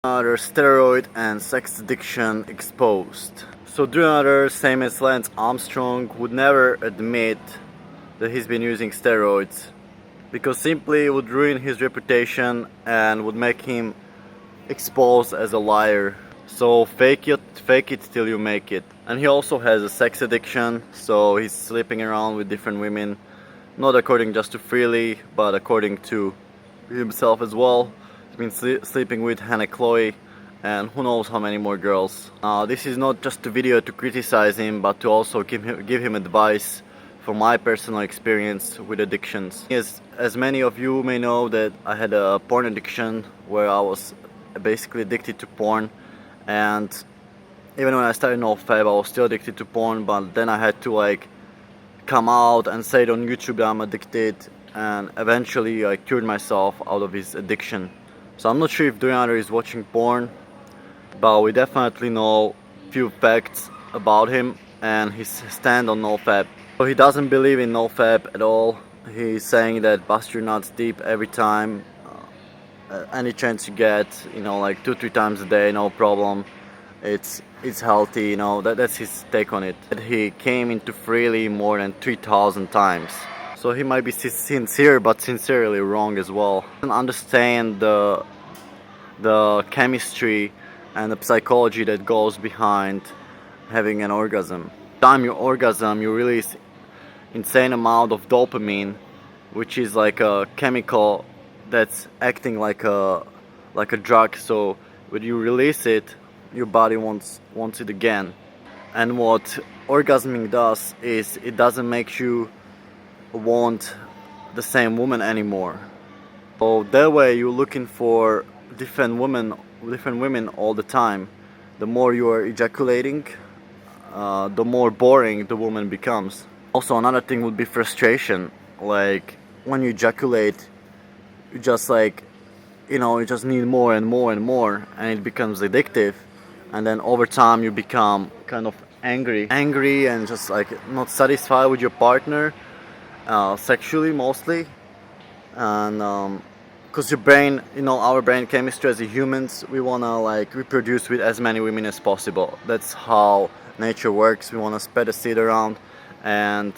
Another steroid and sex addiction exposed. So Durianrider, same as Lance Armstrong, would never admit that he's been using steroids because simply it would ruin his reputation and would make him exposed as a liar. So fake it till you make it. And he also has a sex addiction, so he's sleeping around with different women, not according just to Freely, but according to himself as well. He's been sleeping with Hannah Chloe and who knows how many more girls. This is not just a video to criticize him, but to also give him advice from my personal experience with addictions. As many of you may know, that I had a porn addiction where I was basically addicted to porn, and even when I started NoFap I was still addicted to porn, but then I had to come out and say it on YouTube that I'm addicted, and eventually I cured myself out of his addiction. So I'm not sure if Durianrider is watching porn, but we definitely know few facts about him and his stand on NoFap. So he doesn't believe in NoFap at all. He's saying that bust your nuts deep every time, any chance you get, like 2-3 times a day, no problem. It's healthy, that's his take on it. He came into Freely more than 3,000 times. So he might be sincere, but sincerely wrong as well. He doesn't understand the chemistry and the psychology that goes behind having an orgasm. Time you orgasm, you release insane amount of dopamine, which is like a chemical that's acting like a drug. So when you release it, your body wants it again. And what orgasming does is it doesn't make you want the same woman anymore. So that way you're looking for different women all the time. The more you are ejaculating, the more boring the woman becomes. Also, another thing would be frustration. Like when you ejaculate, you just you just need more and more and more, and it becomes addictive. And then over time you become kind of angry and just not satisfied with your partner, sexually mostly. And because your brain, our brain chemistry as humans, we wanna reproduce with as many women as possible. That's how nature works. We wanna spread the seed around, and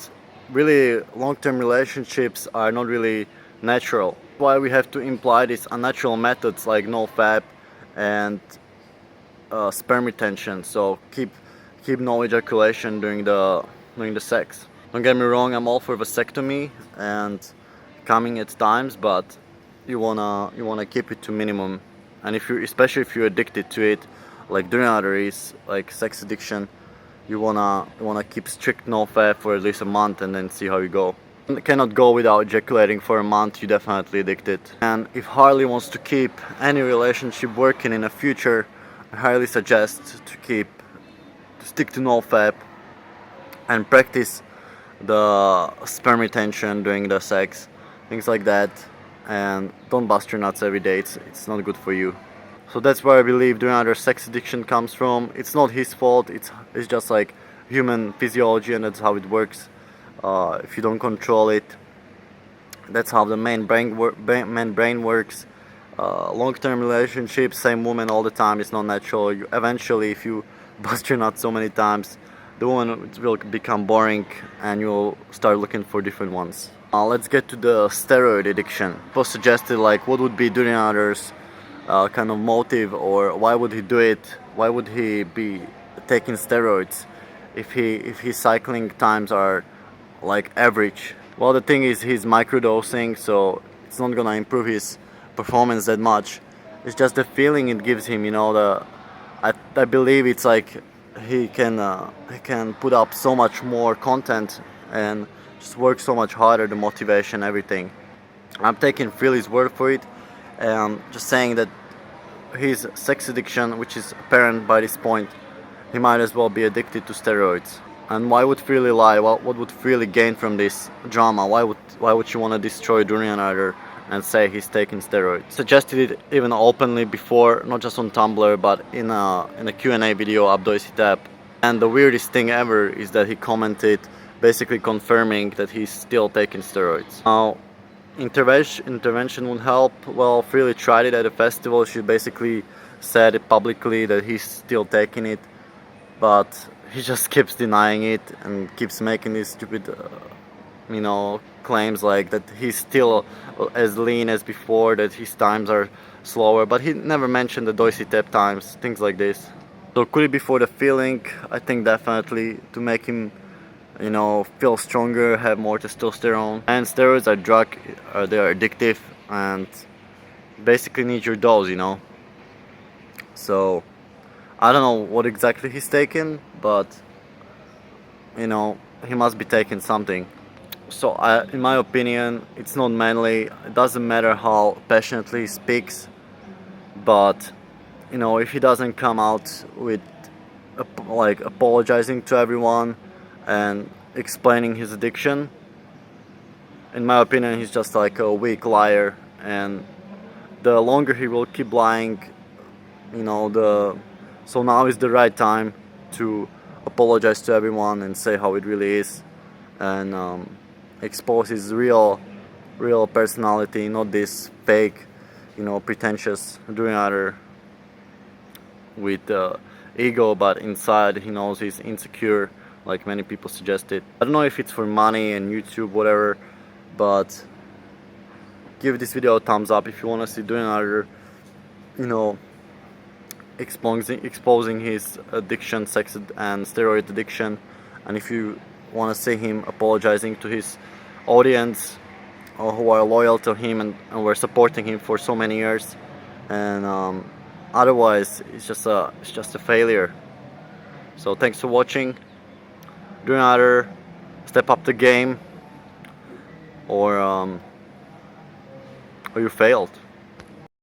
really long-term relationships are not really natural. Why we have to imply these unnatural methods like NoFap and sperm retention. So keep no ejaculation during the sex. Don't get me wrong, I'm all for vasectomy and coming at times, but you wanna keep it to minimum. And especially if you're addicted to it, like Durianrider is, like sex addiction, you wanna keep strict NoFap for at least a month and then see how you go. You cannot go without ejaculating for a month, you're definitely addicted. And if Harley wants to keep any relationship working in the future, I highly suggest to stick to NoFap and practice the sperm retention during the sex, things like that, and don't bust your nuts every day. It's not good for you. So that's where I believe Durianrider's sex addiction comes from. It's not his fault. It's just like human physiology, and that's how it works. If you don't control it, that's how the main brain works. Long-term relationships, same woman all the time, is not natural. Eventually, if you bust your nuts so many times, the woman will become boring and you'll start looking for different ones. Let's get to the steroid addiction. People suggested what would be Durianrider's kind of motive, or why would he do it? Why would he be taking steroids if his cycling times are average? Well, the thing is, he's microdosing, so it's not gonna improve his performance that much. It's just the feeling it gives him. I believe it's he can put up so much more content and just work so much harder, the motivation, everything. I'm taking Freely's word for it, and just saying that his sex addiction, which is apparent by this point, he might as well be addicted to steroids. And why would Freely lie? What would Freely gain from this drama? Why would she want to destroy Durianrider and say he's taking steroids? Suggested it even openly before, not just on Tumblr, but in a Q&A video Abdoisi Tap. And the weirdest thing ever is that he commented basically confirming that he's still taking steroids. Now, intervention would help. Well, Freely tried it at a festival. She basically said it publicly that he's still taking it, but he just keeps denying it and keeps making these stupid, claims like that he's still as lean as before, that his times are slower, but he never mentioned the Doisy Tep times, things like this. So could it be for the feeling? I think definitely to make him, feel stronger, have more testosterone. And steroids are drug, they are addictive, and basically need your dose. So I don't know what exactly he's taking, but he must be taking something. So in my opinion, it's not manly. It doesn't matter how passionately he speaks, but if he doesn't come out with like apologizing to everyone and explaining his addiction, in my opinion, he's just like a weak liar. And the longer he will keep lying, so now is the right time to apologize to everyone and say how it really is, and expose his real personality, not this fake, pretentious Durianrider with ego, but inside he knows he's insecure, like many people suggested. I don't know if it's for money and YouTube, whatever, but give this video a thumbs up if you want to see Durianrider, exposing his addiction, sex and steroid addiction, and if you want to see him apologizing to his audience who are loyal to him and were supporting him for so many years, and otherwise it's just a failure. So thanks for watching. Durianrider, step up the game, or you failed.